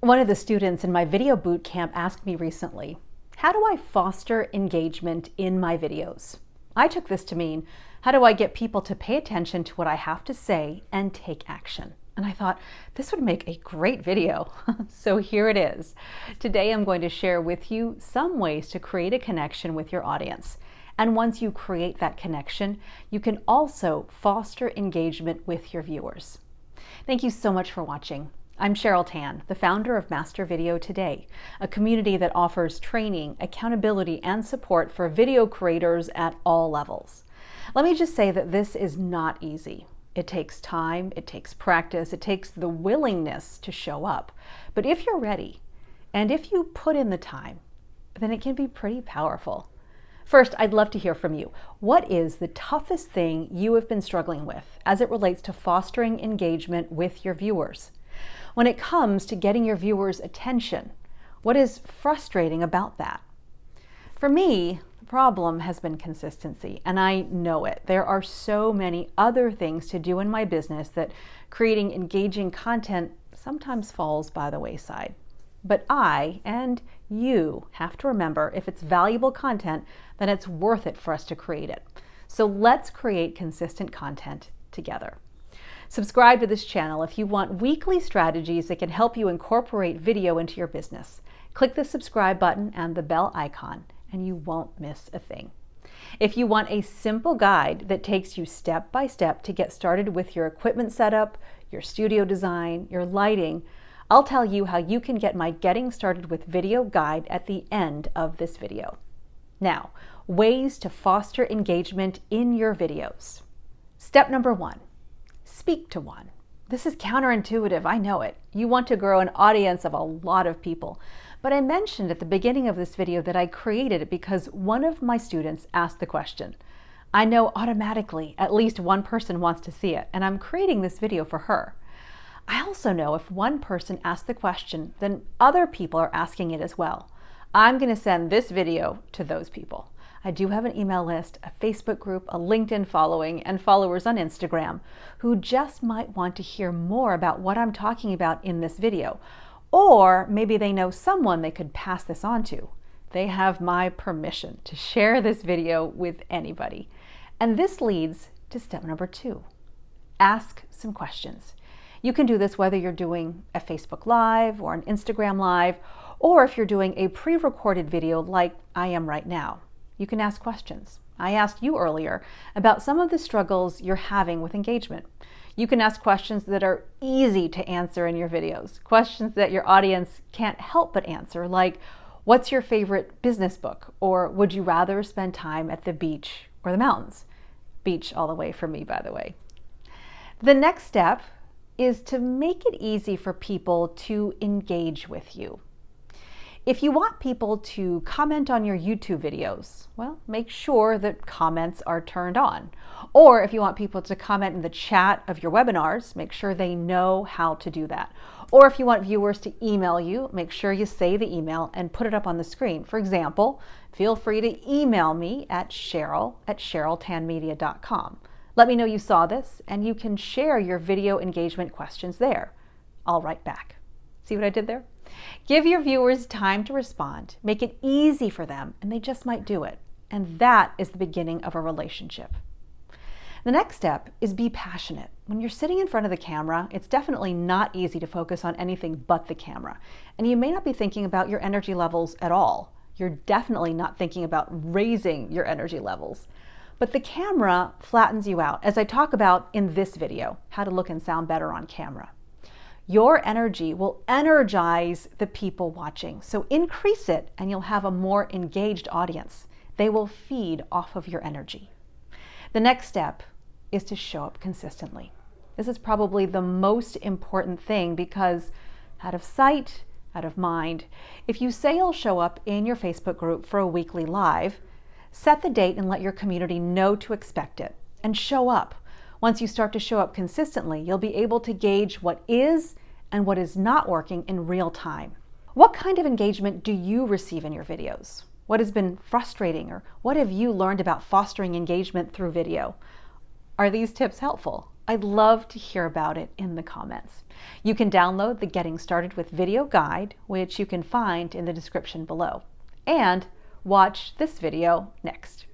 One of the students in my video boot camp asked me recently, how do I foster engagement in my videos? I took this to mean, how do I get people to pay attention to what I have to say and take action? And I thought, this would make a great video. So here it is. Today I'm going to share with you some ways to create a connection with your audience. And once you create that connection, you can also foster engagement with your viewers. Thank you so much for watching. I'm Cheryl Tan, the founder of Master Video Today, a community that offers training, accountability, and support for video creators at all levels. Let me just say that this is not easy. It takes time, it takes practice, it takes the willingness to show up. But if you're ready, and if you put in the time, then it can be pretty powerful. First, I'd love to hear from you. What is the toughest thing you have been struggling with as it relates to fostering engagement with your viewers? When it comes to getting your viewers' attention, what is frustrating about that? For me, the problem has been consistency, and I know it. There are so many other things to do in my business that creating engaging content sometimes falls by the wayside. But I and you have to remember, if it's valuable content, then it's worth it for us to create it. So let's create consistent content together. Subscribe to this channel if you want weekly strategies that can help you incorporate video into your business. Click the subscribe button and the bell icon, and you won't miss a thing. If you want a simple guide that takes you step by step to get started with your equipment setup, your studio design, your lighting, I'll tell you how you can get my Getting Started with Video guide at the end of this video. Now, ways to foster engagement in your videos. Step number 1. Speak to one. This is counterintuitive, I know it. You want to grow an audience of a lot of people. But I mentioned at the beginning of this video that I created it because one of my students asked the question. I know automatically at least one person wants to see it, and I'm creating this video for her. I also know if one person asked the question, then other people are asking it as well. I'm going to send this video to those people. I do have an email list, a Facebook group, a LinkedIn following, and followers on Instagram who just might want to hear more about what I'm talking about in this video. Or maybe they know someone they could pass this on to. They have my permission to share this video with anybody. And this leads to step number 2. Ask some questions. You can do this whether you're doing a Facebook Live or an Instagram Live, or if you're doing a pre-recorded video like I am right now. You can ask questions. I asked you earlier about some of the struggles you're having with engagement. You can ask questions that are easy to answer in your videos, questions that your audience can't help but answer, like, what's your favorite business book? Or would you rather spend time at the beach or the mountains? Beach all the way for me, by the way. The next step is to make it easy for people to engage with you. If you want people to comment on your YouTube videos, well, make sure that comments are turned on. Or if you want people to comment in the chat of your webinars, make sure they know how to do that. Or if you want viewers to email you, make sure you say the email and put it up on the screen. For example, feel free to email me at cheryl@cheryltanmedia.com. Let me know you saw this, and you can share your video engagement questions there. I'll write back. See what I did there? Give your viewers time to respond, make it easy for them, and they just might do it. And that is the beginning of a relationship. The next step is be passionate. When you're sitting in front of the camera, it's definitely not easy to focus on anything but the camera. And you may not be thinking about your energy levels at all. You're definitely not thinking about raising your energy levels. But the camera flattens you out, as I talk about in this video, how to look and sound better on camera. Your energy will energize the people watching, so increase it and you'll have a more engaged audience. They will feed off of your energy. The next step is to show up consistently. This is probably the most important thing because out of sight, out of mind. If you say you'll show up in your Facebook group for a weekly live, set the date and let your community know to expect it, and show up. Once you start to show up consistently, you'll be able to gauge what is and what is not working in real time. What kind of engagement do you receive in your videos? What has been frustrating, or what have you learned about fostering engagement through video? Are these tips helpful? I'd love to hear about it in the comments. You can download the Getting Started with Video guide, which you can find in the description below, and watch this video next.